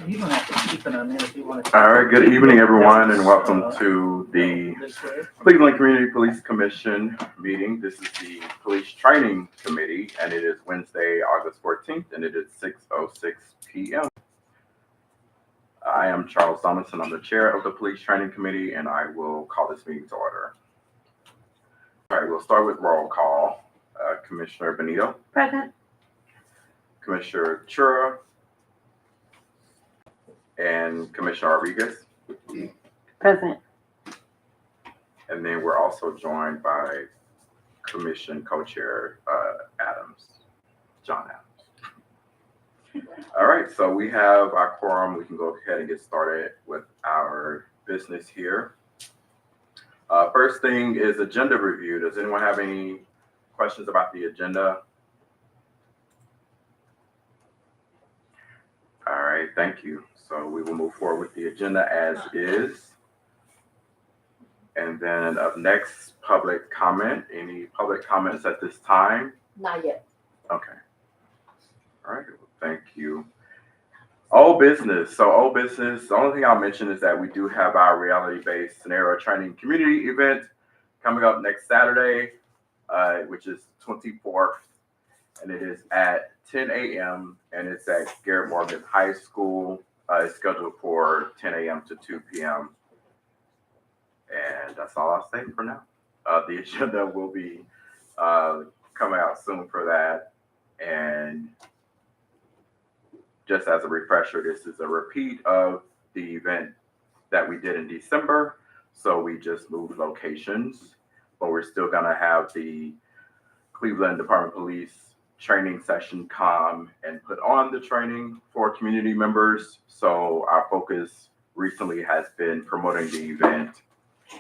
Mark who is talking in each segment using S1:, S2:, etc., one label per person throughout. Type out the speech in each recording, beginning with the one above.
S1: You don't have to keep it on there if you want to.
S2: All right, good evening, everyone, and welcome to the Cleveland Community Police Commission meeting. This is the Police Training Committee, and it is Wednesday, August 14th, and it is 6:06 p.m. I am Charles Donaldson. I'm the chair of the Police Training Committee, and I will call this meeting to order. All right, we'll start with roll call. Commissioner Benito.
S3: Present.
S2: Commissioner Chura. And Commissioner Rodriguez.
S3: Present.
S2: And then we're also joined by Commission Co-Chair John Adams. All right, so we have our quorum. We can go ahead and get started with our business here. First thing is agenda review. Does anyone have any questions about the agenda? All right, thank you. So we will move forward with the agenda as is. And then up next, public comment. Any public comments at this time?
S3: Not yet.
S2: Okay. All right, well, thank you. Old business. So old business, the only thing I'll mention is that we do have our reality-based scenario training community event coming up next Saturday, which is 24th. And it is at 10 a.m. and it's at Garrett Morgan High School. It's scheduled for 10 a.m. to 2 p.m. And that's all I'll say for now. The agenda will be coming out soon for that. And just as a refresher, this is a repeat of the event that we did in December. So we just moved locations, but we're still gonna have the Cleveland Department of Police training session come and put on the training for community members. So our focus recently has been promoting the event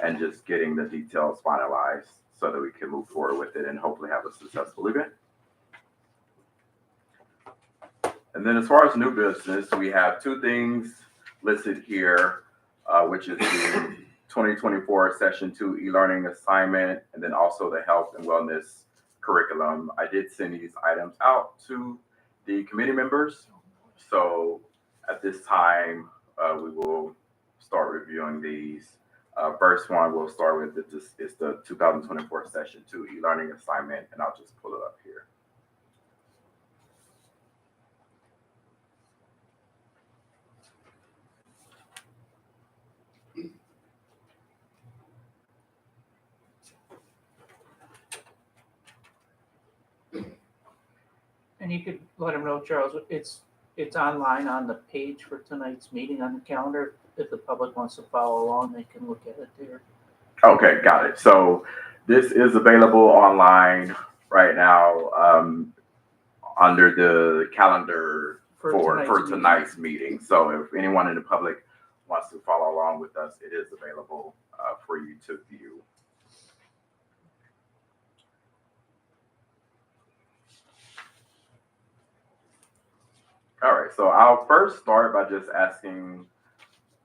S2: and just getting the details finalized so that we can move forward with it and hopefully have a successful event. And then as far as new business, we have two things listed here, which is the 2024 Session 2 e-learning assignment, and then also the health and wellness curriculum. I did send these items out to the committee members. So at this time, we will start reviewing these. First one we'll start with is the 2024 Session 2 e-learning assignment, and I'll just pull it up here.
S1: And you could let them know, Charles, it's online on the page for tonight's meeting on the calendar. If the public wants to follow along, they can look at it there.
S2: Okay, got it. So this is available online right now under the calendar for tonight's meeting. So if anyone in the public wants to follow along with us, it is available for you to view. All right, so I'll first start by just asking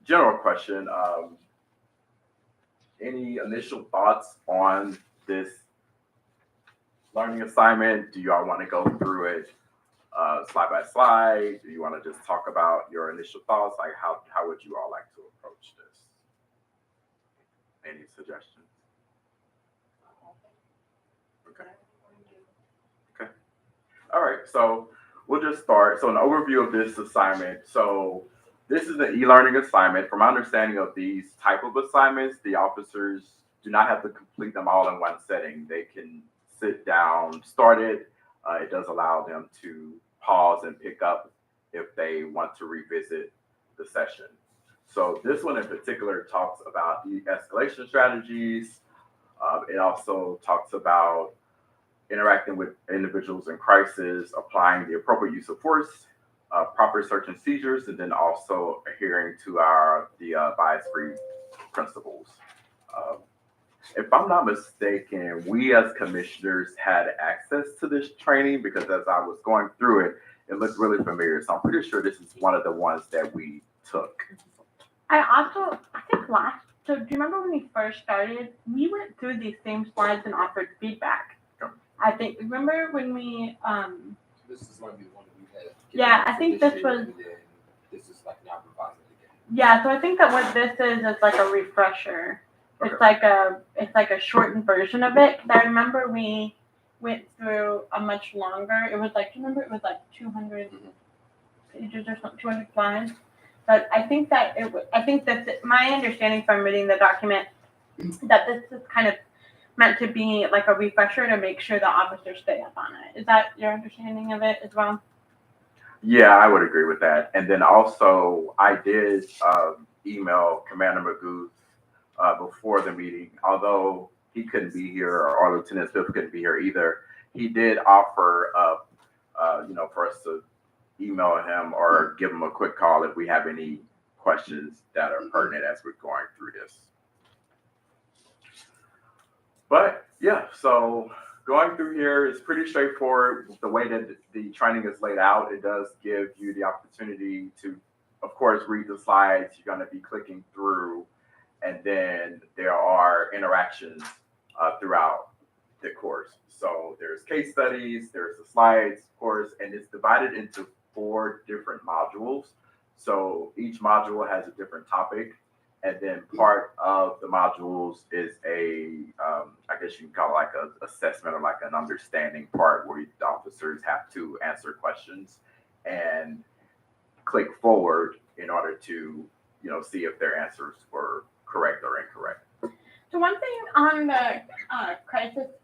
S2: general question. Any initial thoughts on this learning assignment? Do you all want to go through it slide by slide? Do you want to just talk about your initial thoughts? Like how would you all like to approach this? Any suggestions? Okay. All right, so we'll just start. So an overview of this assignment. So this is an e-learning assignment. From my understanding of these type of assignments, the officers do not have to complete them all in one setting. They can sit down, start it. It does allow them to pause and pick up if they want to revisit the session. So this one in particular talks about de-escalation strategies. It also talks about interacting with individuals in crisis, applying the appropriate use of force, proper search and seizures, and then also adhering to the bias-free principles. If I'm not mistaken, we as commissioners had access to this training because as I was going through it, it looked really familiar. So I'm pretty sure this is one of the ones that we took.
S3: I think so do you remember when we first started, we went through these same slides and offered feedback. I think, remember when we,
S4: This is going to be one we had.
S3: Yeah, I think this was-
S4: This is like now
S3: Yeah, so I think that what this is like a refresher.
S2: Okay.
S3: It's like a shortened version of it. Cause I remember we went through a much longer. It was like, do you remember it was like 200 pages or something, 200 slides. But I think that I think that my understanding from reading the document that this is kind of meant to be like a refresher to make sure the officers stay up on it. Is that your understanding of it as well?
S2: Yeah, I would agree with that. And then also, I did email Commander Magoo before the meeting, although he couldn't be here or Lieutenant Smith couldn't be here either. He did offer up, for us to email him or give him a quick call if we have any questions that are pertinent as we're going through this. But yeah, so going through here is pretty straightforward. The way that the training is laid out, it does give you the opportunity to, of course, read the slides. You're going to be clicking through, and then there are interactions throughout the course. So there's case studies, there's the slides, of course, and it's divided into 4 different modules. So each module has a different topic. And then part of the modules is I guess you can call it like an assessment or like an understanding part where the officers have to answer questions and click forward in order to, see if their answers were correct or incorrect.
S3: So one thing on the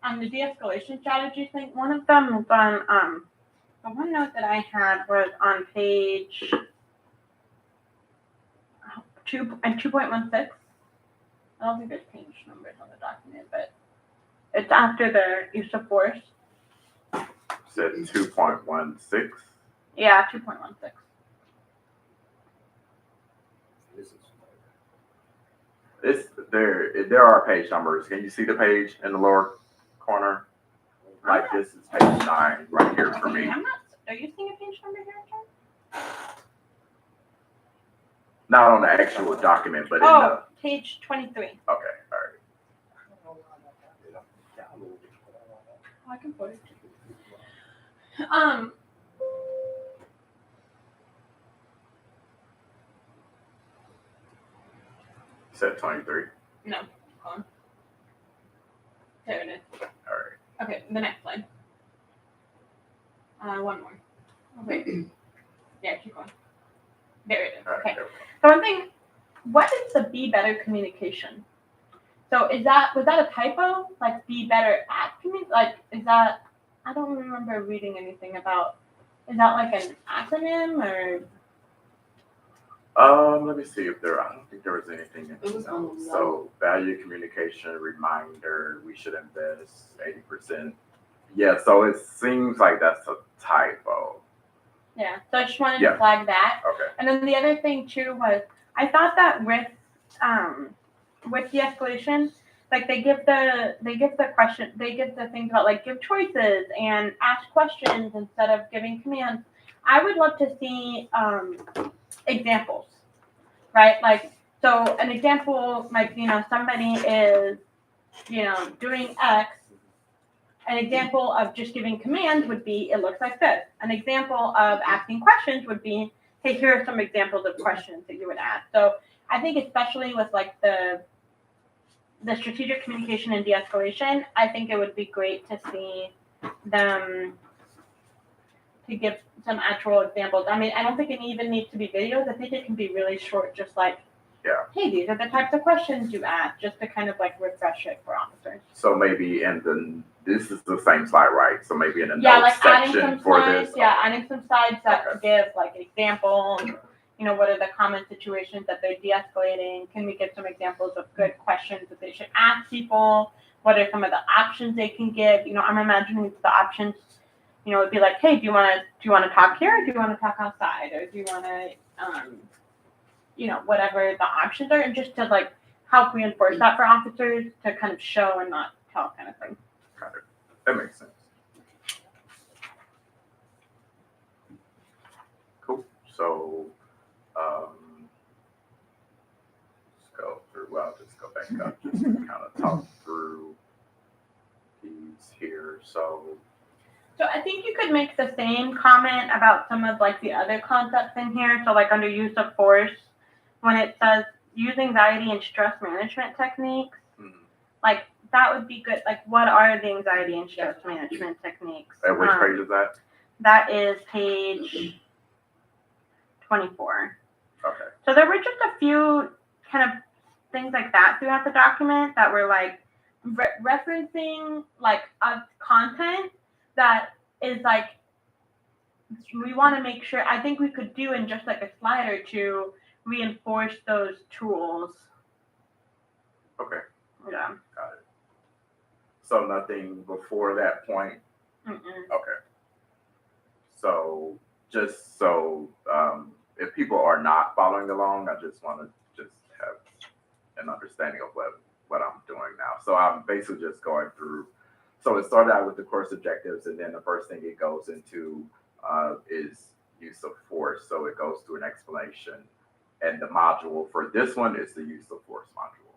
S3: on the de-escalation strategy thing, one of them was on, the one note that I had was on page 2.16. I don't think there's page numbers on the document, but it's after the use of force.
S2: Said 2.16.
S3: Yeah, 2.16.
S2: There are page numbers. Can you see the page in the lower corner? Like this is page 9 right here for me.
S3: Are you seeing a page number here, John?
S2: Not on the actual document, but in the.
S3: Oh, page 23.
S2: Okay, all right.
S3: Oh, I can put it.
S2: You said 23.
S3: No, hold on. There it is.
S2: All right.
S3: Okay, the next slide. One more. Okay. Yeah, keep going. There it is.
S2: All right.
S3: Okay. So one thing, what is the be better communication? So was that a typo? Like be better at like is that? I don't remember reading anything about. Is that like an acronym or?
S2: Let me see if I don't think there was anything in the notes. So value communication reminder, we should invest 80%. Yeah, so it seems like that's a typo.
S3: Yeah, so I just wanted to flag that.
S2: Okay.
S3: And then the other thing too was I thought that with de-escalation, like they give the things about like give choices and ask questions instead of giving commands. I would love to see examples, right? Like, so an example, like, somebody is, doing X. An example of just giving commands would be, it looks like this. An example of asking questions would be, hey, here are some examples of questions that you would ask. So I think especially with like the strategic communication and de-escalation, I think it would be great to see them to give some actual examples. I mean, I don't think it even needs to be videos. I think it can be really short, just like, hey, these are the types of questions you ask, just to kind of like refresh it for officers.
S2: So maybe this is the same slide, right? So maybe in the
S3: Yeah,
S2: notes
S3: like adding
S2: section
S3: some
S2: for
S3: slides.
S2: this.
S3: Yeah, adding some slides that give like examples. What are the common situations that they're de-escalating? Can we get some examples of good questions that they should ask people? What are some of the options they can give? I'm imagining the options. It'd be like, hey, do you want to talk here? Or do you want to talk outside? Or do you want to, whatever the options are, and just to like help reinforce that for officers to kind of show and not tell kind of thing.
S2: Got it. That makes sense. Cool. So, let's go through. Well, just go back up, just to kind of talk through these here. So
S3: I think you could make the same comment about some of like the other concepts in here. So like under use of force, when it says use anxiety and stress management techniques,
S2: Mhm.
S3: like that would be good. Like, what are the anxiety and stress management techniques?
S2: At which page is that?
S3: That is page 24.
S2: Okay.
S3: So there were just a few kind of things like that throughout the document that were like referencing like content that is like we want to make sure. I think we could do in just like a slide or two reinforce those tools.
S2: Okay.
S3: Yeah.
S2: Got it. So nothing before that point.
S3: Mm-mm.
S2: Okay. So just so if people are not following along, I just want to just have an understanding of what I'm doing now. So I'm basically just going through. So it started out with the course objectives, and then the first thing it goes into is use of force. So it goes through an explanation, and the module for this one is the use of force module.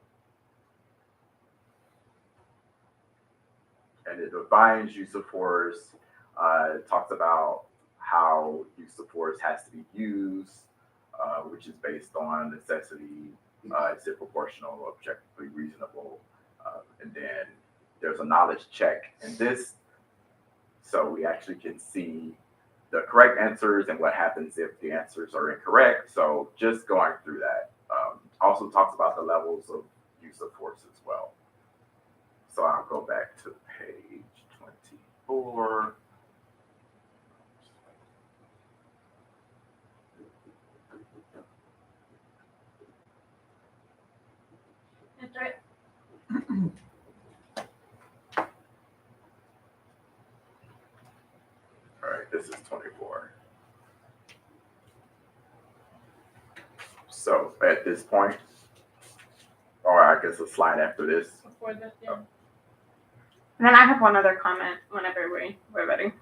S2: And it defines use of force. It talks about how use of force has to be used, which is based on necessity. Is it proportional, objectively reasonable? And then there's a knowledge check in this. So we actually can see the correct answers and what happens if the answers are incorrect. So just going through that. Also talks about the levels of use of force as well. So I'll go back to page 24.
S3: That's right.
S2: All right, this is 24. So at this point, or I guess a slide after this.
S3: Before this, yeah. And then I have one other comment whenever we're ready.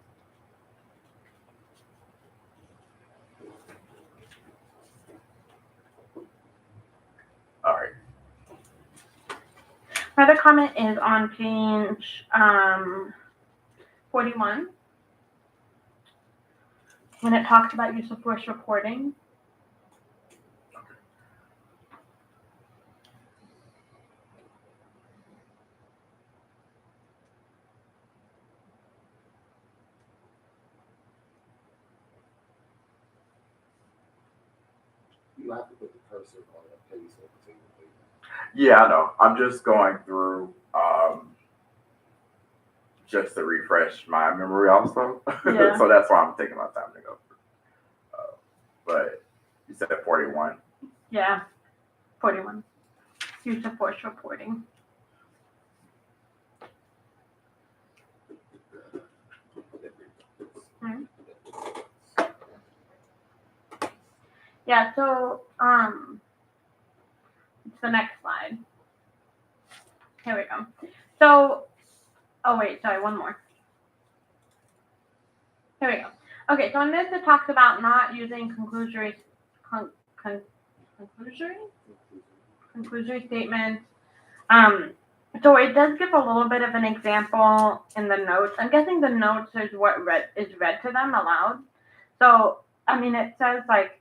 S2: All right.
S3: My other comment is on page 41 when it talks about use of force reporting.
S4: You have to put the cursor on that page so it's in the page.
S2: Yeah, I know. I'm just going through just to refresh my memory also.
S3: Yeah.
S2: So that's why I'm taking my time to go through. But you said 41.
S3: Yeah, 41. Use of force reporting. Yeah, so it's the next slide. Here we go. So, oh wait, sorry, one more. Here we go. Okay, so in this it talks about not using conclusory statements. So it does give a little bit of an example in the notes. I'm guessing the notes is what is read to them aloud. So I mean, it says like,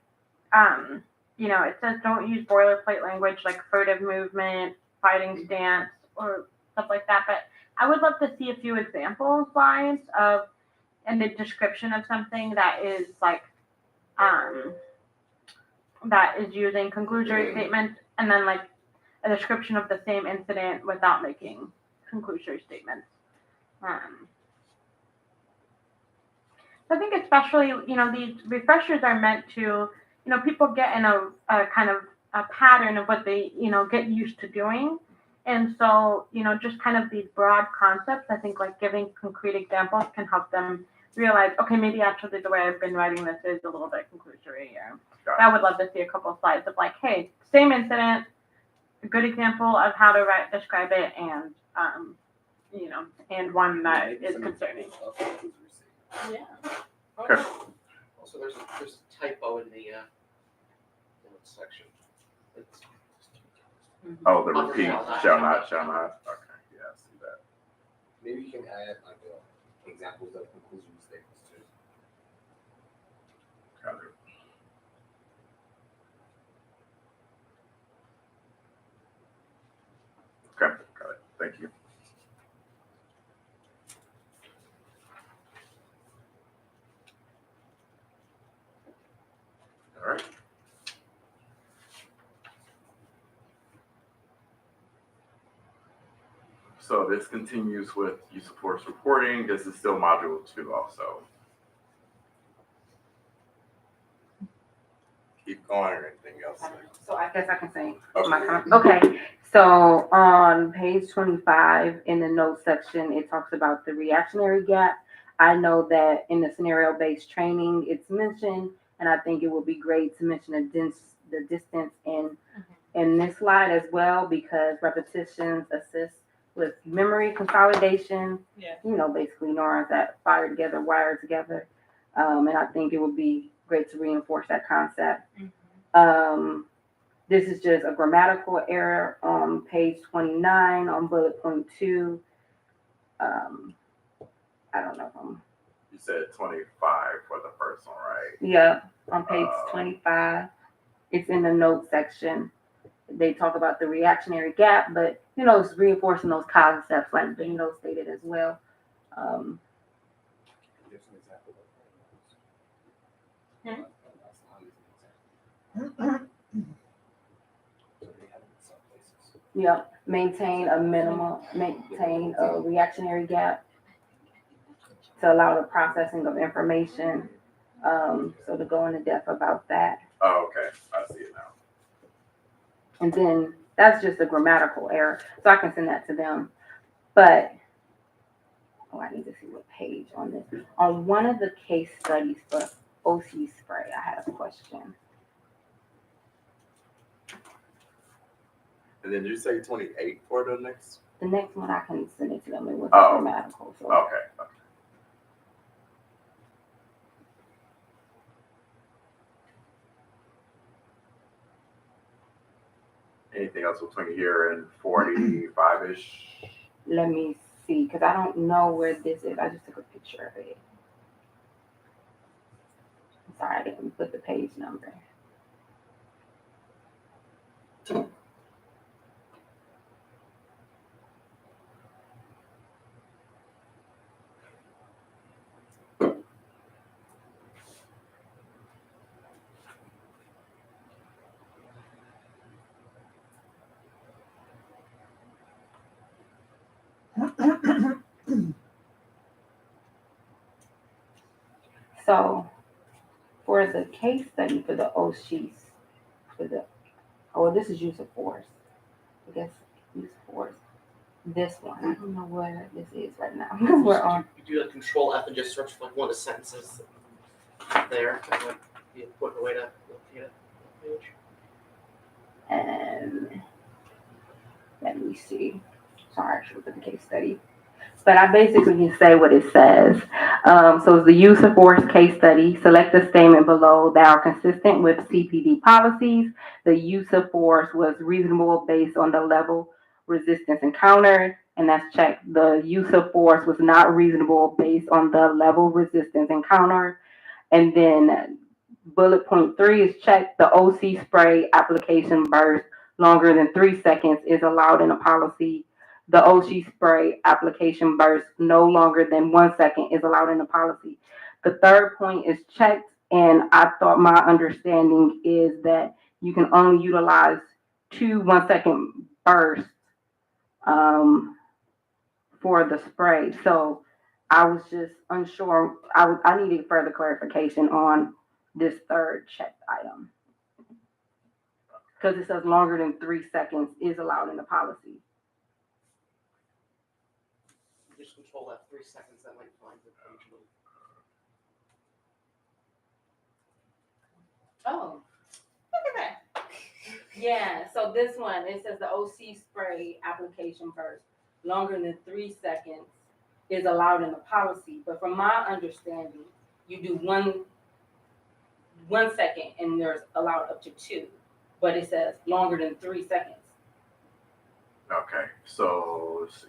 S3: it says don't use boilerplate language like furtive movement, fighting stance, or stuff like that. But I would love to see a few example slides of and the description of something that is like that is using conclusory statements, and then like a description of the same incident without making conclusory statements. So I think especially, these refreshers are meant to, people get in a kind of a pattern of what they, get used to doing. And so, just kind of these broad concepts, I think like giving concrete examples can help them realize, okay, maybe actually the way I've been writing this is a little bit conclusory. I would love to see a couple of slides of like, hey, same incident, a good example of how to describe it, and and one that is concerning.
S5: Yeah.
S2: Okay.
S5: Also, there's a typo in the section. It's,
S2: Oh, the repeat shall not. Okay, yeah, I see that.
S4: Maybe you can add like examples of conclusion statements too.
S2: Got it. thank you. All right. So this continues with use of force reporting. This is still module 2 also.
S6: Keep going or anything else?
S7: So I guess I can say
S2: Okay.
S7: my comment. Okay, so on page 25 in the notes section, it talks about the reactionary gap. I know that in the scenario-based training, it's mentioned, and I think it would be great to mention the distance in this slide as well, because repetitions assist with memory consolidation.
S3: Yeah.
S7: You know, basically neurons that fire together, wire together. And I think it would be great to reinforce that concept. This is just a grammatical error on page 29 on bullet point 2. I don't know.
S2: You said 25 for the first one, right?
S7: Yeah, on page 25. It's in the notes section. They talk about the reactionary gap, but you know, it's reinforcing those concepts like the note stated as well.
S4: Give some example
S3: Hmm?
S4: of that. So they have it in some places.
S7: Yeah, maintain a reactionary gap to allow the processing of information. So to go into depth about that.
S2: Oh, okay. I see it now.
S7: And then that's just a grammatical error. So I can send that to them. But, I need to see what page on this. On one of the case studies for OC spray, I had a question.
S6: And then did you say 28 for the next?
S7: The next one I can send it to them. It was
S2: Oh.
S7: grammatical. So.
S2: Okay. Anything else between here and 45-ish?
S7: Let me see, because I don't know where this is. I just took a picture of it. I'm sorry, I didn't put the page number. So, for the case study for the OSHIs, this is use of force. I guess use of force. This one, I don't know where this is right now. We're on.
S5: You do a control F and just search for like one of the sentences there. That would be a quicker way to locate it.
S7: And let me see. Sorry, I should put the case study. But I basically can say what it says. So it's the use of force case study. Select the statement below that are consistent with CPD policies. The use of force was reasonable based on the level resistance encountered, and that's checked. The use of force was not reasonable based on the level resistance encountered. And then bullet point 3 is checked. The OC spray application burst longer than 3 seconds is allowed in a policy. The OC spray application burst no longer than 1 second is allowed in the policy. The third point is checked, and I thought my understanding is that you can only utilize 2 1-second bursts for the spray. So I was just unsure. I needed further clarification on this third checked item, because it says longer than 3 seconds is allowed in the policy.
S5: Just control F 3 seconds. That might find the page move.
S7: Oh, look at that. Yeah, so this one, it says the OC spray application burst longer than 3 seconds is allowed in the policy. But from my understanding, you do one second and there's allowed up to 2. But it says longer than 3 seconds.
S2: Okay, so let's see.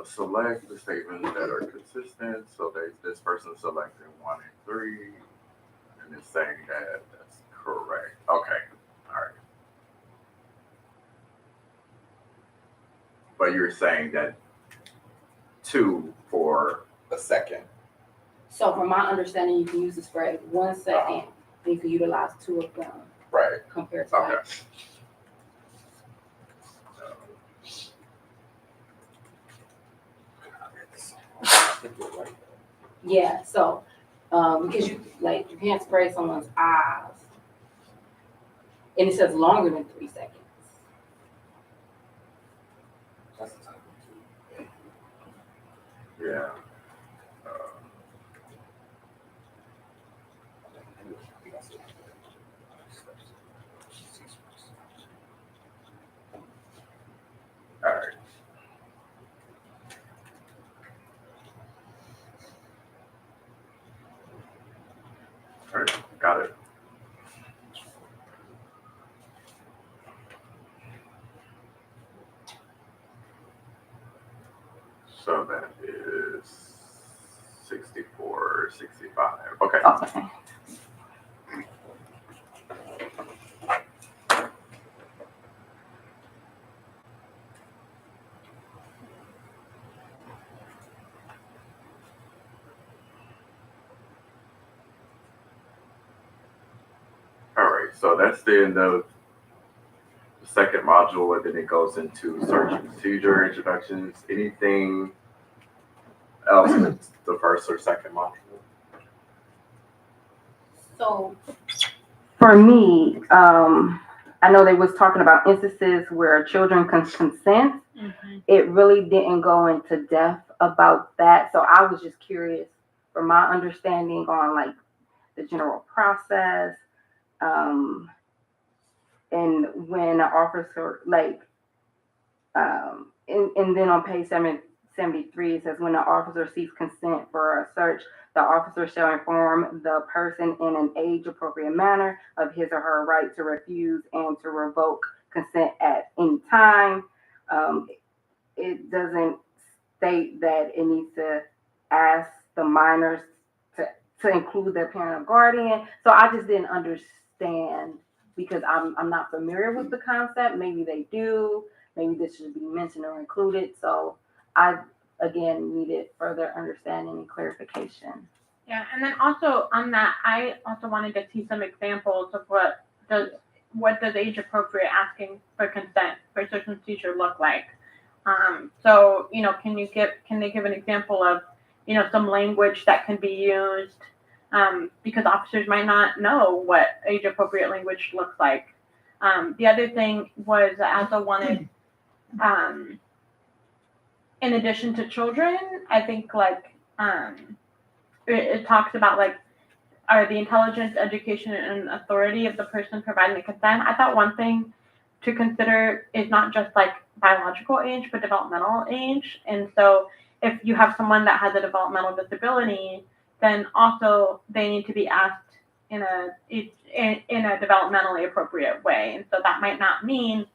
S2: Select the statements that are consistent. So this person selected 1 and 3, and it's saying that that's correct. Okay, all right. but you're saying that 2 for,
S6: A second.
S7: So from my understanding, you can use the spray 1 second, and you can utilize 2 of them
S6: Right.
S7: compared to
S2: okay.
S7: like, yeah, so, because you, like, you can't spray someone's eyes. And it says longer than 3 seconds.
S4: That's the type of two.
S2: Yeah. All right. All right, got it. So that is 64, 65. Okay.
S7: Okay.
S2: All right, so that's the end of the second module, and then it goes into search and procedure introductions. Anything else with the first or second module?
S7: So, for me, I know they was talking about instances where children can consent. It really didn't go into depth about that, so I was just curious for my understanding on like the general process, and when an officer like, and then on page 773 it says when the officer seeks consent for a search, the officer shall inform the person in an age-appropriate manner of his or her right to refuse and to revoke consent at any time. It doesn't state that it needs to ask the minors to include their parent or guardian. So I just didn't understand because I'm not familiar with the concept. Maybe they do. Maybe this should be mentioned or included. So I, again, needed further understanding and clarification.
S3: Yeah, and then also on that, I also wanted to see some examples of what does age appropriate asking for consent for search and seizure look like. So, you know, can they give an example of, you know, some language that can be used, because officers might not know what age appropriate language looks like. The other thing was I also wanted, in addition to children, I think like, it talks about like, are the intelligence, education, and authority of the person providing the consent. I thought one thing to consider is not just like biological age, but developmental age. And so if you have someone that has a developmental disability, then also they need to be asked in a developmentally appropriate way. And so that might not mean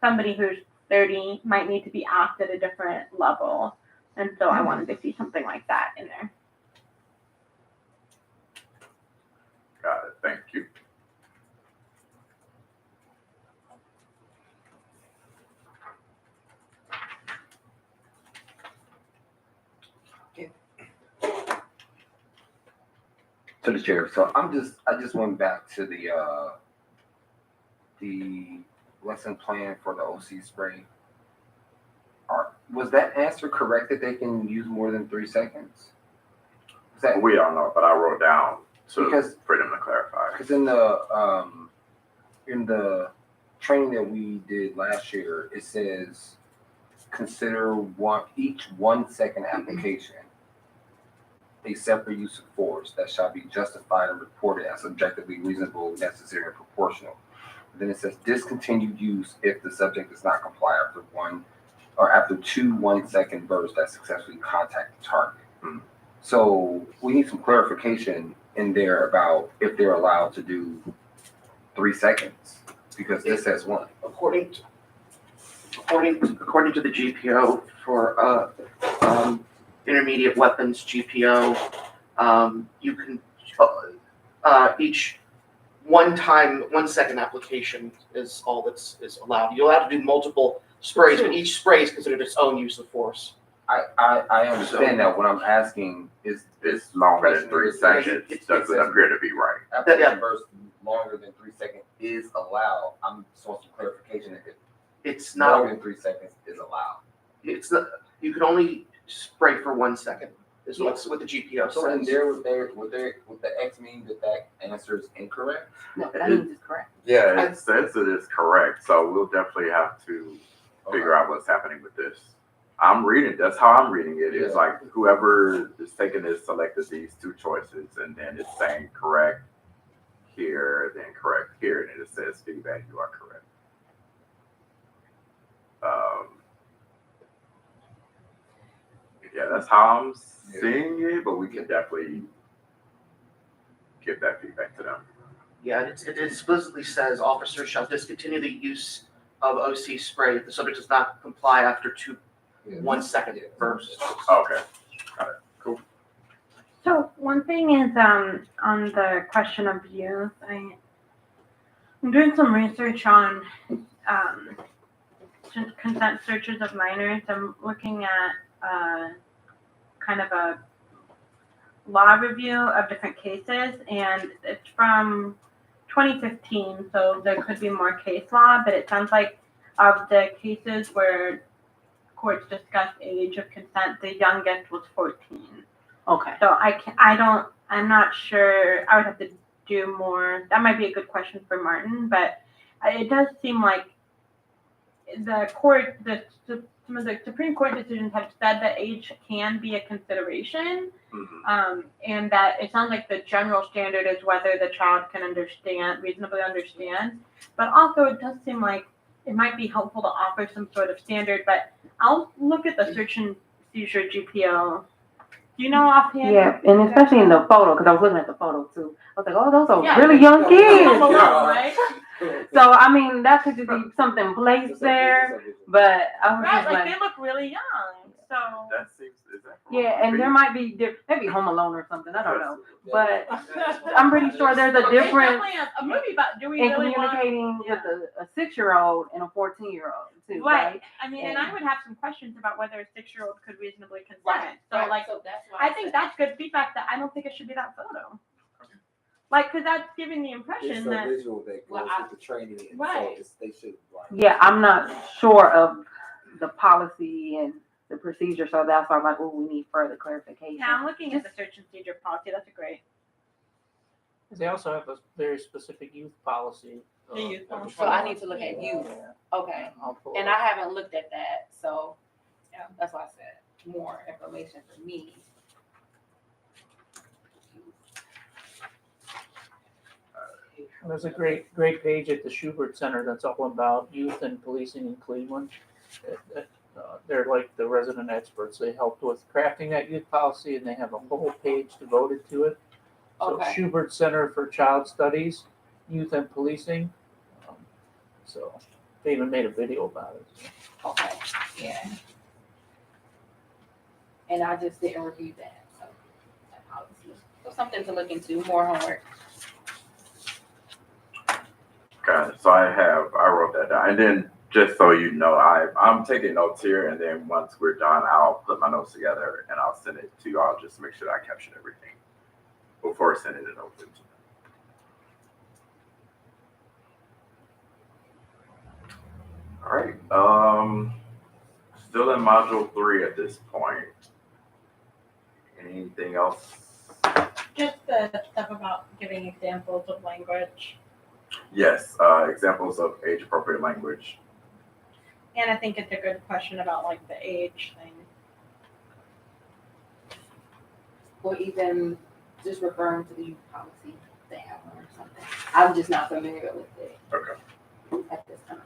S3: somebody who's 30 might need to be asked at a different level. And so I wanted to see something like that in there.
S2: Got it, thank you.
S4: To the chair. So I just went back to the lesson plan for the OC spray. Was that answer correct that they can use more than 3 seconds? Was that
S2: We don't know, but I wrote down
S4: Because-
S2: for them to clarify.
S4: because in the training that we did last year, it says consider each 1 second application a separate use of force that shall be justified and reported as objectively reasonable, necessary, and proportional. Then it says discontinued use if the subject does not comply after 2 1-second bursts that successfully contact the target. So we need some clarification in there about if they're allowed to do 3 seconds, because this says 1.
S5: According to the GPO for intermediate weapons GPO, you can each 1 second application is all that's allowed. You're allowed to do multiple sprays, but each spray is considered its own use of force.
S4: I understand that. What I'm asking is
S2: It's longer than 3 seconds.
S5: It
S2: Doesn't appear to be right.
S4: application burst longer than 3 seconds is allowed. I'm supposed to clarification if
S5: It's
S4: more
S5: not,
S4: than 3 seconds is allowed.
S5: it's not, you can only spray for 1 second, is what's what the GPO
S4: So in
S5: says.
S4: there, would the X mean that answer is incorrect?
S7: No, that means it's correct.
S2: Yeah, it says it is correct, so we'll definitely have to figure out what's happening with this. I'm reading, that's how I'm reading it. It's
S4: Yeah.
S2: like whoever is taking this selected these 2 choices, and then it's saying correct here, then correct here, and it says feedback, you are correct. Yeah, that's how I'm seeing it, but we can definitely give that feedback to them.
S5: Yeah, it explicitly says officers shall discontinue the use of OC spray if the subject does not comply after 1 second burst.
S2: Okay.
S3: So one thing is, on the question of youth, I'm doing some research on, consent searches of minors. I'm looking at, kind of a law review of different cases, and it's from 2015, so there could be more case law, but it sounds like of the cases where courts discussed age of consent, the youngest was 14.
S7: Okay.
S3: So I'm not sure, I would have to do more, that might be a good question for Martin, but it does seem like some of the Supreme Court decisions have said that age can be a consideration, and that it sounds like the general standard is whether the child can reasonably understand, but also it does seem like it might be helpful to offer some sort of standard, but I'll look at the search and seizure GPO. Do you know offhand?
S7: Yeah, and especially in the photo, because I was looking at the photo too. I was like, oh, those are
S3: Yeah.
S7: really young
S3: Home
S7: kids.
S3: Alone, right?
S7: So, I mean, that could just be something placed there, but I was
S3: Right,
S7: just
S3: like
S7: like,
S3: they look really young, so.
S2: That seems, is that?
S7: yeah, and there might be, maybe Home Alone or something, I don't know. But I'm pretty sure there's a
S3: There's
S7: difference
S3: definitely a movie about, do we
S7: in
S3: really want?
S7: communicating with a 6-year-old and a 14-year-old too,
S3: Right,
S7: right?
S3: I mean, and I would have some questions about whether a 6-year-old could reasonably consent,
S8: Right,
S3: so like,
S8: so that's why
S3: I think that's good feedback, that I don't think it should be that photo. Like, cause that's giving the impression
S9: It's a
S3: that,
S9: visual that
S8: Well,
S9: goes with the training, and so
S3: Right.
S9: they should like.
S7: Yeah, I'm not sure of the policy and the procedure, so that's why I'm like, oh, we need further clarification.
S3: yeah, I'm looking at the search and seizure policy, that's a great.
S1: They also have a very specific youth policy.
S3: The youth policy.
S8: So I need to look at youth.
S1: Yeah,
S8: Okay,
S1: I'll pull
S8: and
S1: it
S8: I
S1: up.
S8: haven't looked at that, so, yeah, that's why I said more information for me.
S1: There's a great page at the Schubert Center that's all about youth and policing in Cleveland. They're like the resident experts. They helped with crafting that youth policy, and they have a whole page devoted to it. So
S8: Okay.
S1: Schubert Center for Child Studies, Youth and Policing. So they even made a video about it.
S8: Okay, yeah. And I just didn't review that, so, that policy. So something to look into, more homework.
S2: Okay, so I wrote that down, and then just so you know, I'm taking notes here, and then once we're done, I'll put my notes together and I'll send it to you. I'll just make sure that I captured everything before sending it over to you. All right, still in module 3 at this point. Anything else?
S3: Just the stuff about giving examples of language.
S2: Yes, examples of age-appropriate language.
S3: And I think it's a good question about like the age thing.
S8: Or even just referring to the youth policy they have or something. I'm just not familiar with it
S2: Okay.
S8: at this time.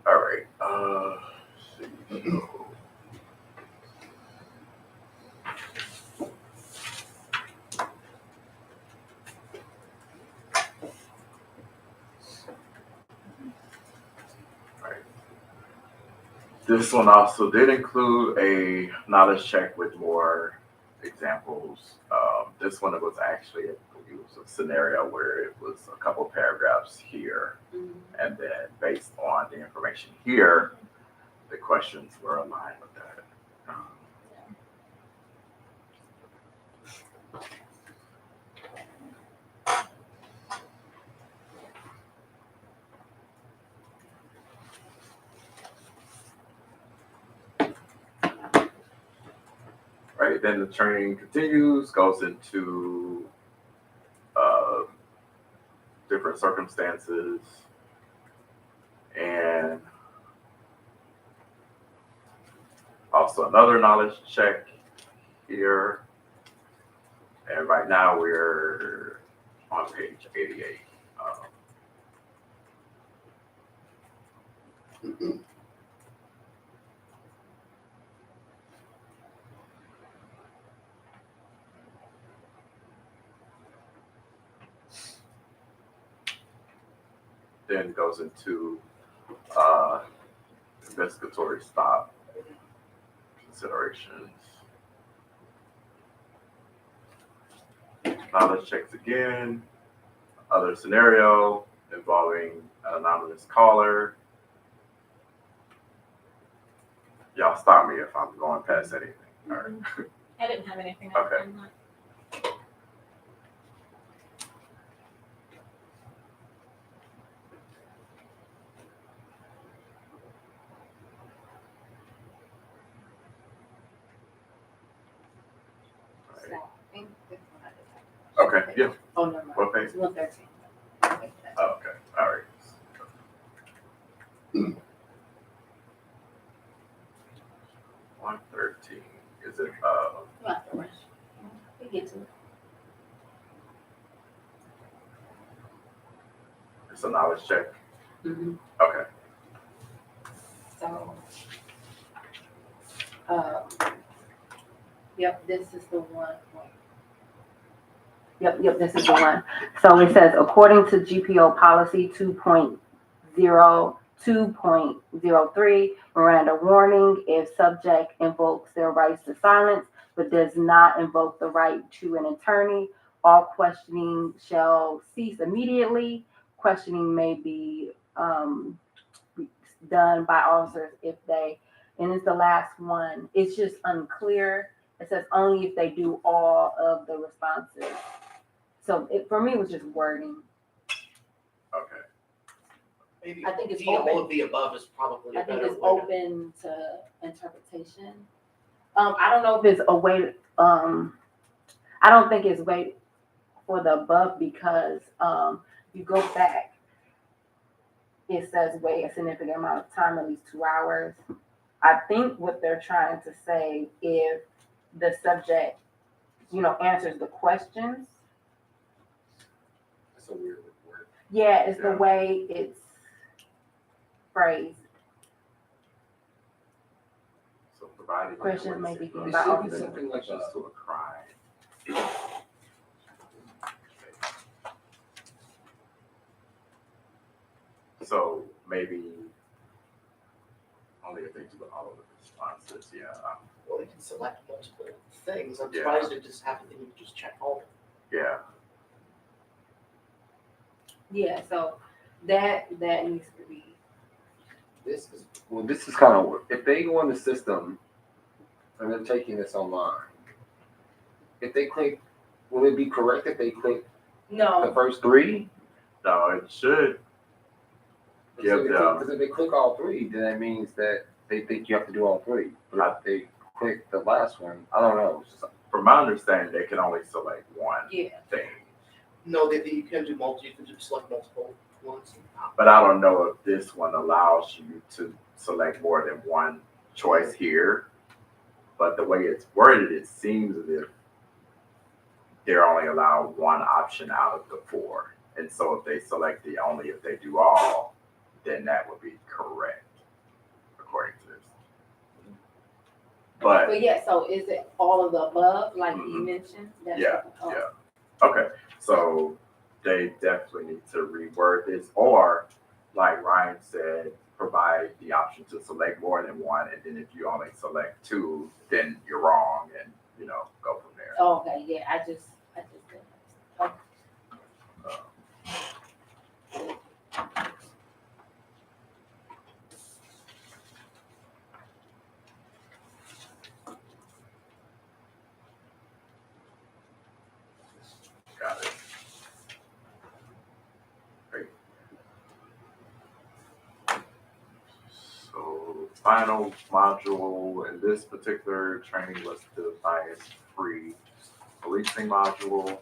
S2: All right. Let's see. This one also did include a knowledge check with more examples. This one, it was actually, it was a scenario where it was a couple paragraphs here. And then based on the information here, the questions were aligned with that. Right, then the training continues, goes into different circumstances, and also another knowledge check here. And right now we're on page 88. Then goes into investigatory stop considerations. Knowledge checks again. Other scenario involving an anonymous caller. Y'all stop me if I'm going past anything. All right.
S3: I didn't have anything.
S2: Okay.
S3: I'm not-
S8: So, I think this one I just have.
S2: Okay, yeah.
S8: Oh, no, no.
S2: What page?
S8: It's 113.
S2: Oh, okay, all right. 113, is it,
S8: Not the rush. We get to it.
S2: it's a knowledge check?
S8: Mhm.
S2: Okay,
S8: So, yep, this is the one.
S7: Yep, this is the one. So it says, according to GPO policy 2.02.03, Miranda warning, if subject invokes their rights to silence, but does not invoke the right to an attorney, all questioning shall cease immediately. Questioning may be done by officers if they, and it's the last one, it's just unclear. It says only if they do all of the responses. So it, for me, it was just wording.
S2: okay.
S5: Maybe
S8: I think it's
S5: D, all
S8: open.
S5: of the above is probably
S8: I
S5: a
S8: think
S5: better
S8: it's
S5: way to.
S8: open to interpretation.
S7: I don't know if it's a way, I don't think it's way for the above because, you go back, it says wait a significant amount of time, at least 2 hours. I think what they're trying to say, if the subject, answers the questions,
S6: That's a weird word.
S7: yeah, it's the
S2: Yeah.
S7: way it's phrased.
S2: So provided.
S7: Questions may be
S4: It
S7: given by
S4: should be
S7: officers.
S4: something like
S2: Just to a crime. So maybe only if they do all of the responses, yeah.
S5: Well, they can select multiple things. I'm
S2: Yeah.
S5: surprised they just have them just check all.
S2: Yeah,
S8: Yeah, so that needs to be.
S4: This is kind of, if they go in the system and they're taking this online, if they click, will it be correct if they click the
S8: No,
S4: first three?
S2: no, it should give them,
S4: Because if they click all three, then that means that they think you have to do all three. But if they click the last one, I don't know. It's just,
S2: from my understanding, they can only select one
S8: yeah.
S2: thing.
S5: No, you can do you can just select multiple ones.
S2: But I don't know if this one allows you to select more than one choice here. But the way it's worded, it seems as if they're only allowed one option out of the 4. And so if they select the only if they do all, then that would be correct, according to this. But,
S8: But yeah, so is it all of the above, like you
S2: Mhm.
S8: mentioned? That's
S2: Yeah,
S8: oh,
S2: yeah. Okay, so they definitely need to reword this, or like Ryan said, provide the option to select more than one, and then if you only select two, then you're wrong, and go from there.
S8: Oh, okay, yeah, I just did.
S2: Got it. Great. So final module in this particular training was the bias-free policing module.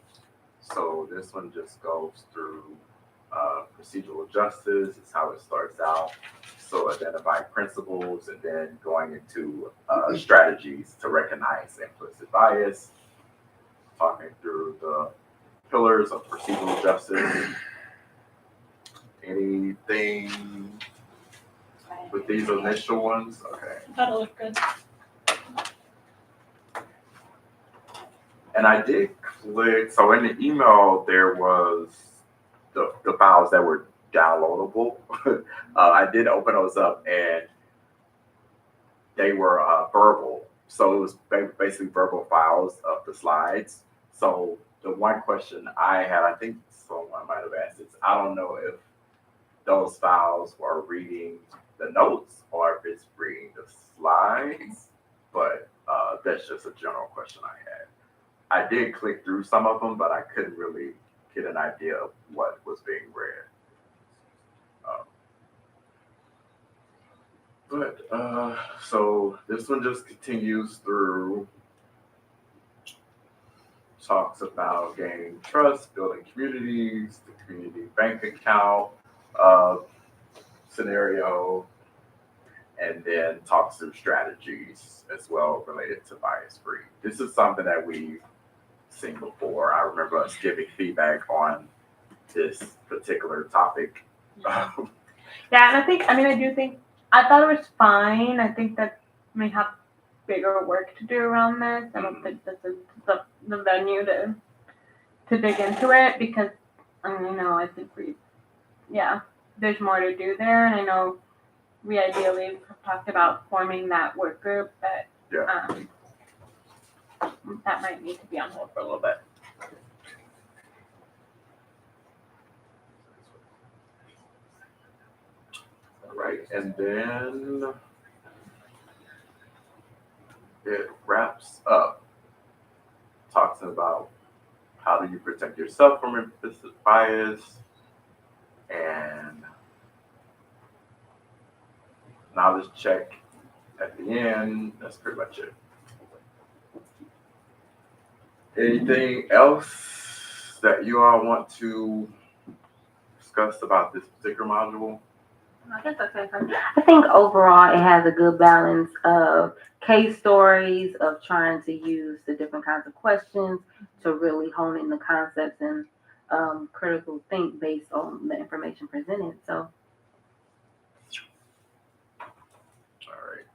S2: So this one just goes through procedural justice. It's how it starts out. So identifying principles and then going into strategies to recognize implicit bias. Talking through the pillars of procedural justice. Anything with these initial ones? Okay.
S3: That'll look good.
S2: And I did click, so in the email, there was the files that were downloadable. I did open those up and they were verbal. So it was basically verbal files of the slides. So the one question I had, I think someone might have asked this, I don't know if those files were reading the notes or if it's reading the slides, but that's just a general question I had. I did click through some of them, but I couldn't really get an idea of what was being read. So this one just continues through, talks about gaining trust, building communities, the community bank account scenario, and then talks through strategies as well related to bias-free. This is something that we've seen before. I remember us giving feedback on this particular topic.
S3: Yeah, and I thought it was fine. I think that we have bigger work to do around this. I don't think this is the venue to dig into it because, I think there's more to do there. And I know we ideally talked about forming that work group, but that might need to be on hold for a little bit.
S2: All right, and then it wraps up, talks about how do you protect yourself from implicit bias and knowledge check at the end. That's pretty much it. Anything else that you all want to discuss about this particular module?
S7: I guess I think overall it has a good balance of case stories, of trying to use the different kinds of questions to really hone in the concepts and critical think based on the information presented. So.
S2: All right.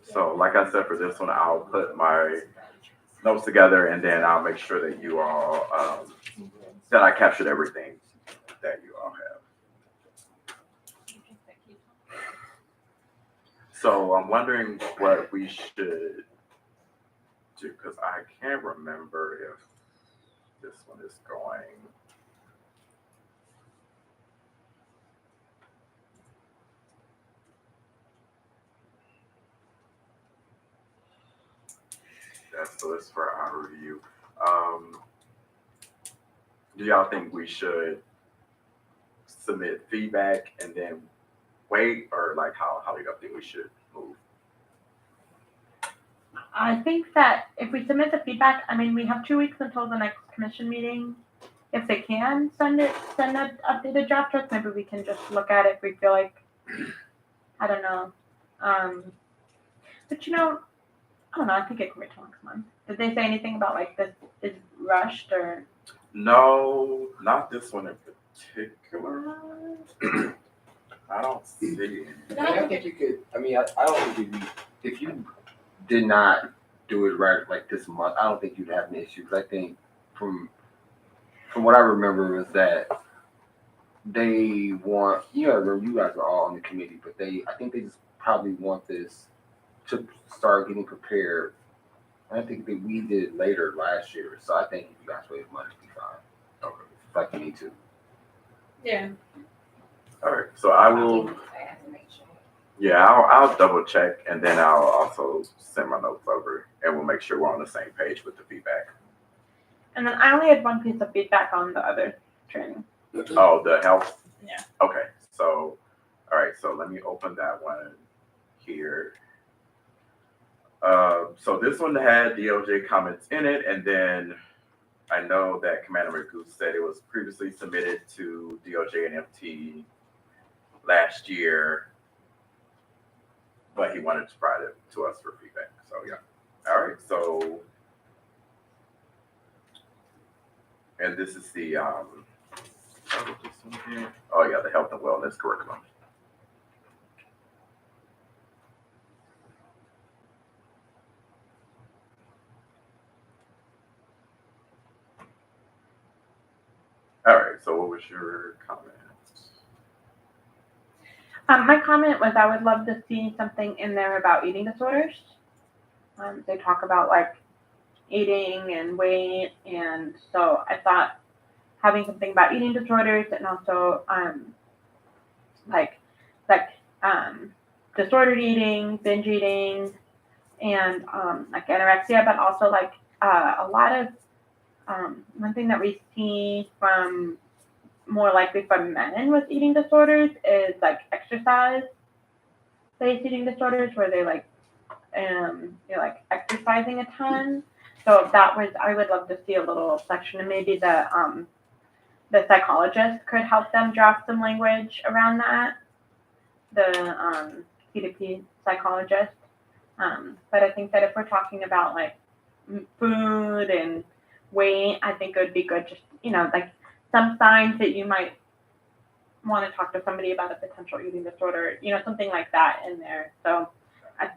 S2: So like I said, for this one, I'll put my notes together and then I'll make sure that you all, that I captured everything that you all have. So I'm wondering what we should do, because I can't remember if this one is going. That's the list for our review. Do y'all think we should submit feedback and then wait, or like how do y'all think we should move?
S3: I think that if we submit the feedback, we have 2 weeks until the next commission meeting. If they can send an updated draft to us, maybe we can just look at it if we feel like, I don't know. But I don't know, I think it can wait till next month. Did they say anything about like this is rushed or?
S2: No, not this one in particular. I don't see it.
S4: I think you could, I don't think if you did not do it right like this month, I don't think you'd have an issue. 'Cause I think from what I remember was that they want, you know, remember you guys are all on the committee, but I think they just probably want this to start getting prepared. And I think that we did it later last year, so I think if you guys wait a month, it'll be fine. Okay, if like you need to.
S3: Yeah.
S2: All right, so I will, yeah, I'll double check and then I'll also send my notes over and we'll make sure we're on the same page with the feedback.
S3: And then I only had one piece of feedback on the other training.
S2: Oh, the health?
S3: Yeah.
S2: Okay, so, all right, so let me open that one here. So this one had DOJ comments in it, and then I know that Commander McGoose said it was previously submitted to DOJ and FT last year, but he wanted to provide it to us for feedback. So yeah. All right. So, and this is the oh yeah, the health and wellness curriculum. All right. So what was your comment?
S3: My comment was I would love to see something in there about eating disorders. They talk about like eating and weight, and so I thought having something about eating disorders and also like disordered eating, binge eating, and like anorexia, but also like a lot of one thing that we see from more likely from men with eating disorders is like exercise-based eating disorders where they like you're like exercising a ton. So that was, I would love to see a little section, and maybe the psychologist could help them draft some language around that. The CDP psychologist. But I think that if we're talking about like food and weight, I think it would be good just, you know, like some signs that you might want to talk to somebody about a potential eating disorder, you know, something like that in there. So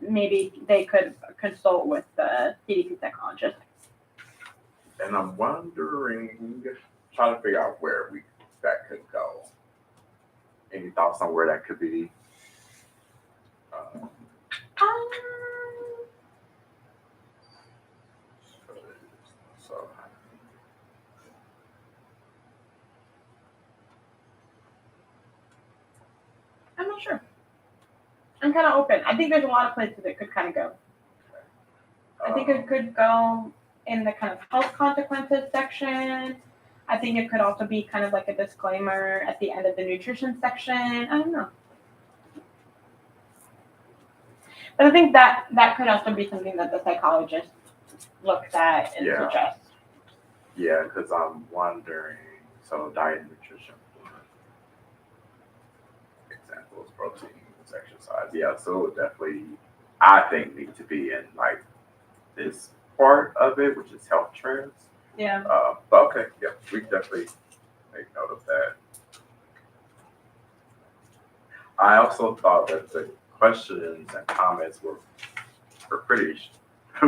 S3: maybe they could consult with the CDP psychologist.
S2: And I'm wondering, trying to figure out where that could go. Any thoughts on where that could be? So.
S3: I'm not sure. I'm kind of open. I think there's a lot of places it could kind of go. I think it could go in the kind of health consequences section. I think it could also be kind of like a disclaimer at the end of the nutrition section. I don't know. But I think that could also be something that the psychologist looks at and suggests.
S2: Yeah, because I'm wondering, so diet and nutrition, examples, proteins, exercise. Yeah, so it would definitely, I think, need to be in like this part of it, which is health trends.
S3: Yeah.
S2: But okay, yeah, we can definitely make note of that. I also thought that the questions and comments were pretty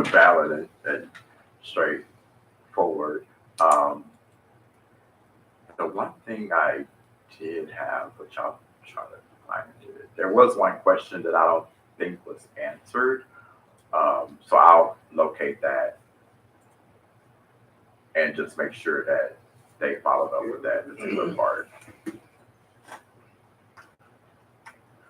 S2: valid and straightforward. The one thing I did have, which I'll try to find it, there was one question that I don't think was answered. So I'll locate that and just make sure that they followed up with that particular part.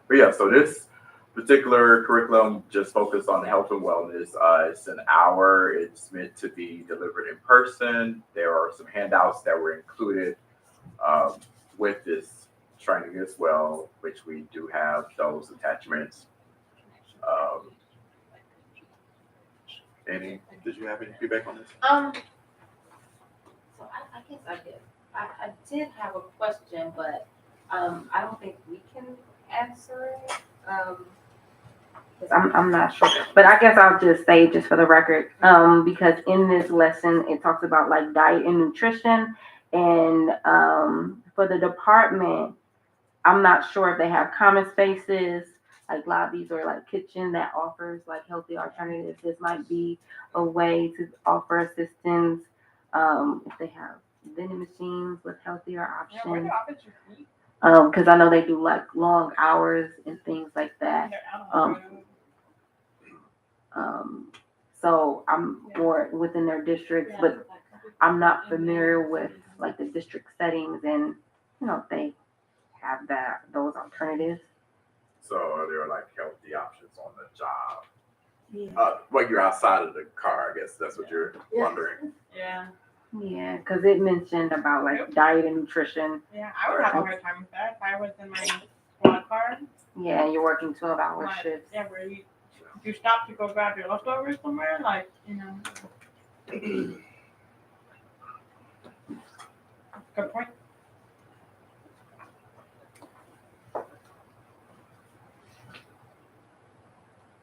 S2: But yeah, so this particular curriculum just focused on health and wellness. It's an hour. It's meant to be delivered in person. There are some handouts that were included with this training as well, which we do have those attachments. Did you have any feedback on this?
S8: So I guess I did. I did have a question, but I don't think we can answer it.
S7: 'Cause I'm not sure, but I guess I'll just say, just for the record, because in this lesson it talks about like diet and nutrition, and for the department, I'm not sure if they have common spaces like lobbies or like kitchen that offers like healthy alternatives. This might be a way to offer assistance, if they have vending machines with healthier
S3: Yeah, where
S7: options.
S3: the office is,
S7: Cause I know they do like long hours and things like that.
S3: they're out on the road.
S7: So I'm more within their districts, but I'm not familiar with like the district settings and, you know, if they have those alternatives.
S2: So are there like healthy options on the job?
S3: Yeah.
S2: Well, you're outside of the car, I guess that's what you're wondering.
S3: Yeah,
S7: Yeah, cause it mentioned about like diet and nutrition.
S3: yeah, I would have a hard time with that if I was in my squad car.
S7: Yeah, you're working 12-hour
S3: Like,
S7: shifts.
S3: yeah, where you stop to go grab your leftovers somewhere, like, you know. Good point.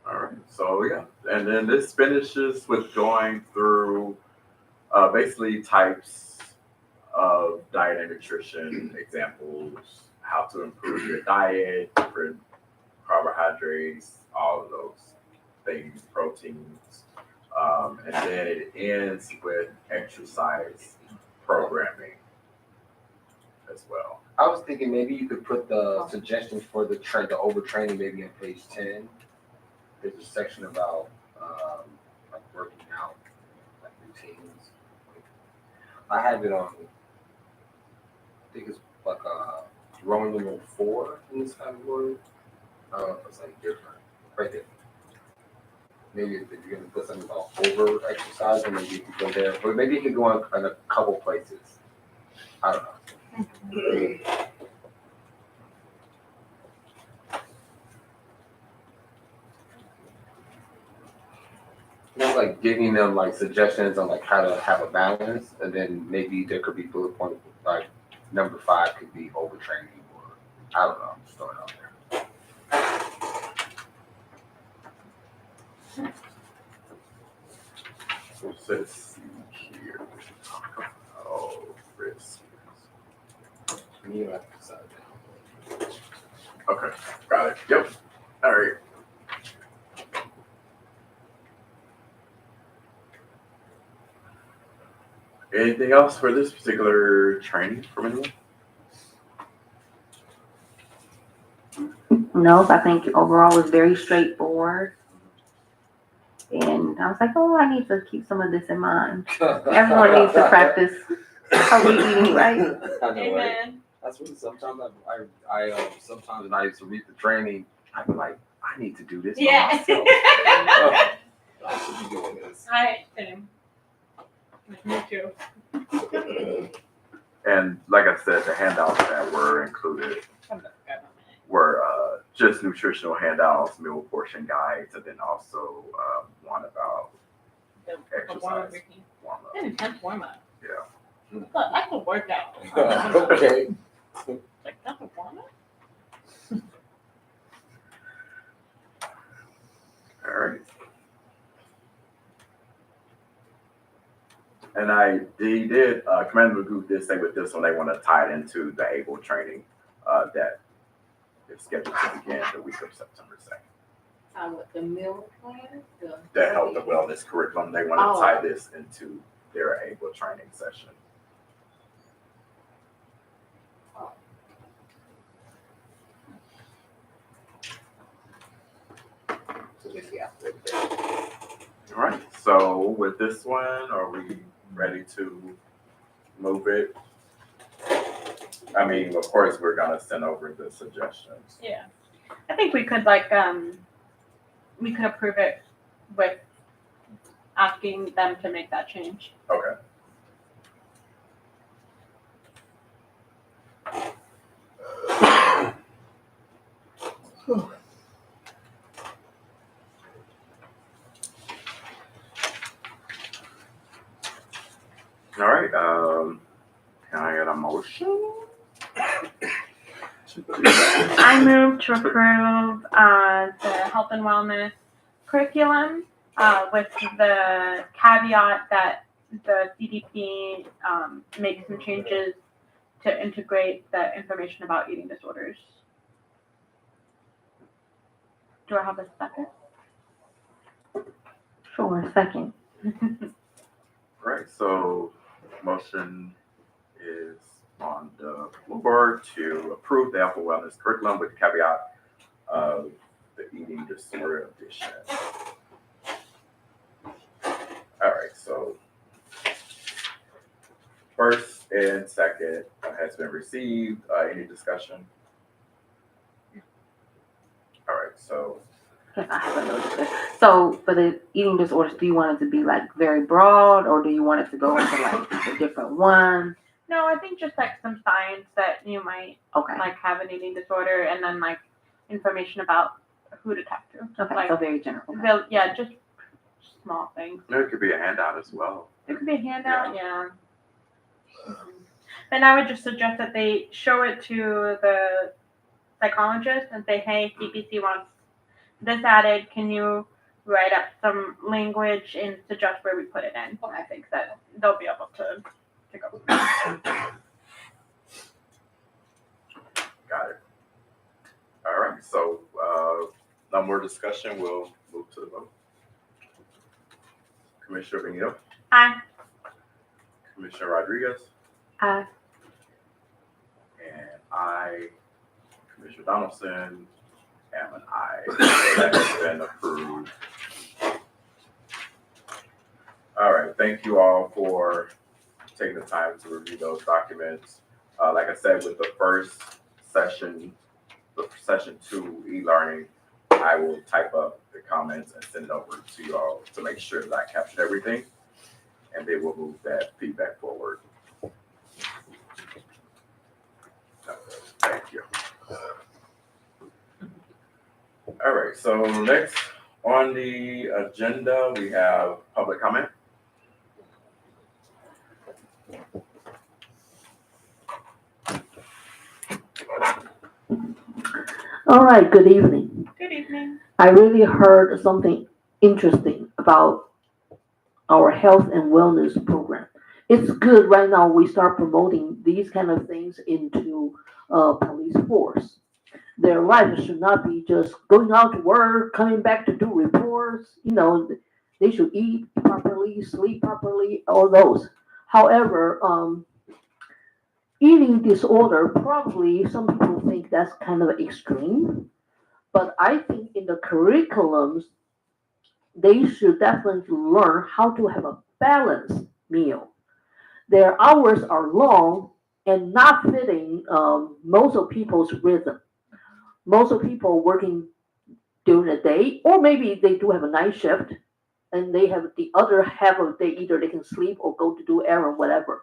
S2: All right, so yeah, and then this finishes with going through basically types of diet and nutrition examples, how to improve your diet, different carbohydrates, all of those things, proteins, and then it ends with exercise programming as well.
S4: I was thinking maybe you could put the suggestions for the overtraining maybe on page 10. There's a section about like working out, like routines. I have it on. I think it's like Roman numeral 4 in this category. I don't know if it's like different. Right there. Maybe if you're gonna put something about over exercising, maybe you could go there. Or maybe you could go in a couple places. I don't know. Just like giving them like suggestions on like how to have a balance, and then maybe there could be bullet point like number 5 could be overtraining, or I don't know. I'm just throwing it out there.
S2: So let's see here. Oh, risk.
S4: You have to decide that.
S2: Okay, got it. Yep. All right. Anything else for this particular training from anyone?
S7: Nope, I think overall was very straightforward. And I was like, oh, I need to keep some of this in mind. Everyone needs to practice healthy eating, right?
S4: I know, right?
S3: Amen.
S4: That's what sometimes I sometimes when I used to read the training, I'd be like, I need to do this
S3: Yeah.
S4: for myself. Oh, I should be doing this.
S3: Same. Me too.
S2: And like I said, the handouts that were included were just nutritional handouts, meal portion guides, and then also one about exercise warm up.
S3: An intense warm up.
S2: Yeah.
S3: That's a workout.
S4: Okay.
S3: Like, that's a warm up?
S2: All right. And Commander Magoo did say with this one, they want to tie it into the ABLE training that is scheduled to begin the week of September 2nd.
S8: What, the meal plan?
S2: The health and wellness curriculum, they want to tie this into their ABLE training session.
S4: So this, yeah.
S2: All right, so with this one, are we ready to move it? I mean, of course, we're gonna send over the suggestions.
S3: Yeah. I think we could we could approve it with asking them to make that change.
S2: Okay. All right, can I get a motion?
S3: I move to approve the health and wellness curriculum with the caveat that the CDP makes some changes to integrate the information about eating disorders. Do I have a second?
S7: Sure, second.
S2: Right, so motion is on the floor to approve the Health and Wellness curriculum with the caveat of the eating disorder edition. All right, so first and second has been received. Any discussion? All right, so
S7: Yes, I have a note. So for the eating disorders, do you want it to be like very broad, or do you want it to go into like a different one?
S3: No, I think just like some signs that you might
S7: Okay.
S3: like have an eating disorder, and then like information about who to talk to.
S7: Okay,
S3: Like,
S7: so very general. Okay.
S3: yeah, just small things.
S2: it could be a handout as well.
S3: It could be a handout, yeah. And I would just suggest that they show it to the psychologist and say, hey, CPC wants this added. Can you write up some language and suggest where we put it in? I think that they'll be able to go.
S2: Got it. All right, so no more discussion. We'll move to the vote. Commissioner Benito,
S3: Aye.
S2: Commissioner Rodriguez,
S7: Aye.
S2: and I, Commissioner Donaldson, am an aye. That has been approved. All right, thank you all for taking the time to review those documents. Like I said, with the first session, the session 2 e-learning, I will type up the comments and send it over to you all to make sure that I captured everything, and they will move that feedback forward. Thank you. All right, so next on the agenda, we have public comment.
S9: All right, good evening.
S3: Good evening.
S9: I really heard something interesting about our health and wellness program. It's good right now we start promoting these kind of things into police force. Their life should not be just going out to work, coming back to do reports. You know, they should eat properly, sleep properly, all those. However, eating disorder, probably some people think that's kind of extreme, but I think in the curriculums, they should definitely learn how to have a balanced meal. Their hours are long and not fitting most of people's rhythm. Most of people working during the day, or maybe they do have a night shift, and they have the other half of the day, either they can sleep or go to do errand, whatever.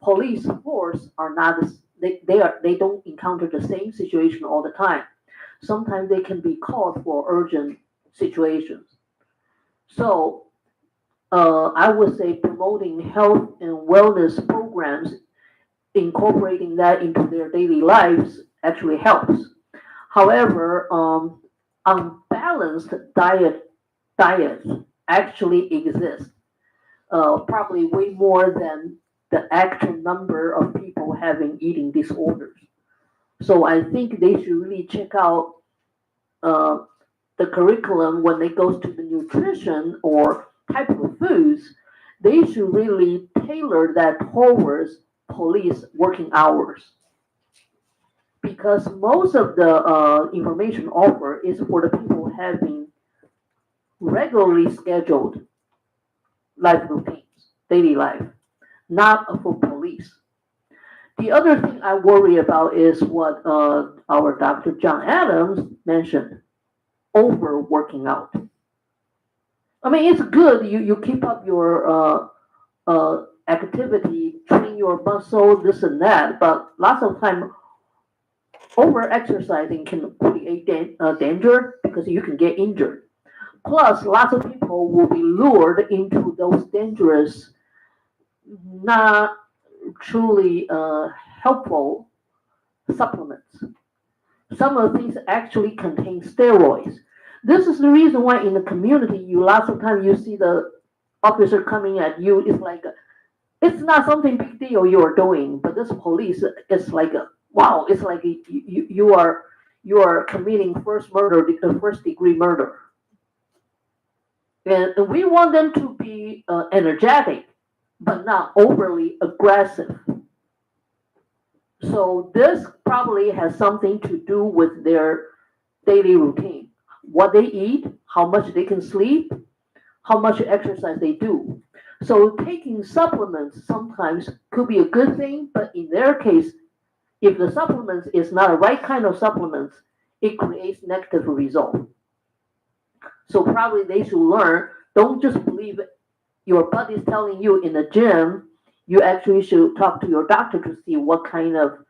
S9: Police force are not they don't encounter the same situation all the time. Sometimes they can be called for urgent situations. So I would say promoting health and wellness programs, incorporating that into their daily lives actually helps. However, unbalanced diets actually exist, probably way more than the actual number of people having eating disorders. So I think they should really check out the curriculum when it goes to the nutrition or type of foods. They should really tailor that towards police working hours, because most of the information offered is for the people having regularly scheduled life routines, daily life, not for police. The other thing I worry about is what our Dr. John Adams mentioned, overworking out. I mean, it's good you keep up your activity, train your muscle, this and that, but lots of time over exercising can create danger because you can get injured. Plus, lots of people will be lured into those dangerous, not truly helpful supplements. Some of these actually contain steroids. This is the reason why in the community, lots of times you see the officer coming at you. It's like it's not something big deal you are doing, but this police, it's like wow. It's like you are you are committing first degree murder. And we want them to be energetic, but not overly aggressive. So this probably has something to do with their daily routine, what they eat, how much they can sleep, how much exercise they do. So taking supplements sometimes could be a good thing, but in their case, if the supplements is not the right kind of supplements, it creates negative result. So probably they should learn, don't just believe your body's telling you in the gym, you actually should talk to your doctor to see what kind of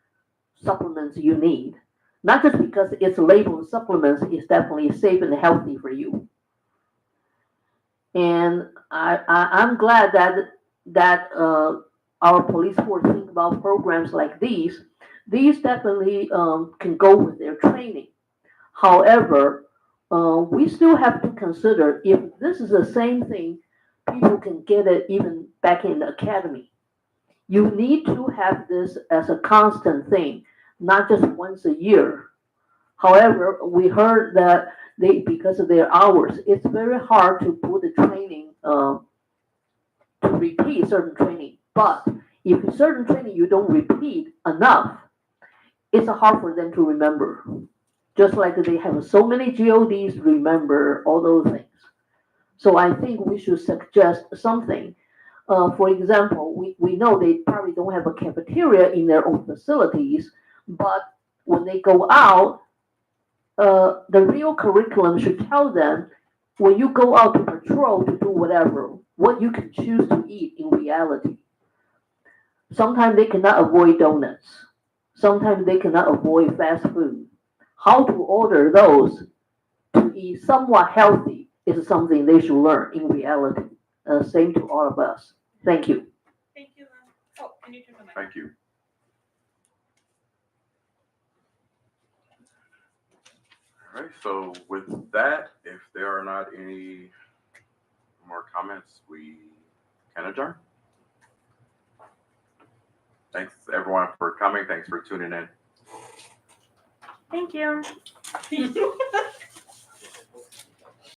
S9: supplements you need. Not just because it's labeled supplements, it's definitely safe and healthy for you. And I'm glad that our police force think about programs like these. These definitely can go with their training. However, we still have to consider if this is the same thing, people can get it even back in the academy. You need to have this as a constant thing, not just once a year. However, we heard that because of their hours, it's very hard to put the training, to repeat certain training. But if certain training you don't repeat enough, it's hard for them to remember. Just like they have so many GODs, remember all those things. So I think we should suggest something. For example, we know they probably don't have a cafeteria in their own facilities, but when they go out, the real curriculum should tell them when you go out to patrol to do whatever, what you can choose to eat in reality. Sometimes they cannot avoid donuts. Sometimes they cannot avoid fast food. How to order those to eat somewhat healthy is something they should learn in reality. Same to all of us. Thank you.
S3: Thank you. Oh, can you turn the mic?
S2: Thank you. All right, so with that, if there are not any more comments, we can adjourn. Thanks everyone for coming. Thanks for tuning in.
S3: Thank you.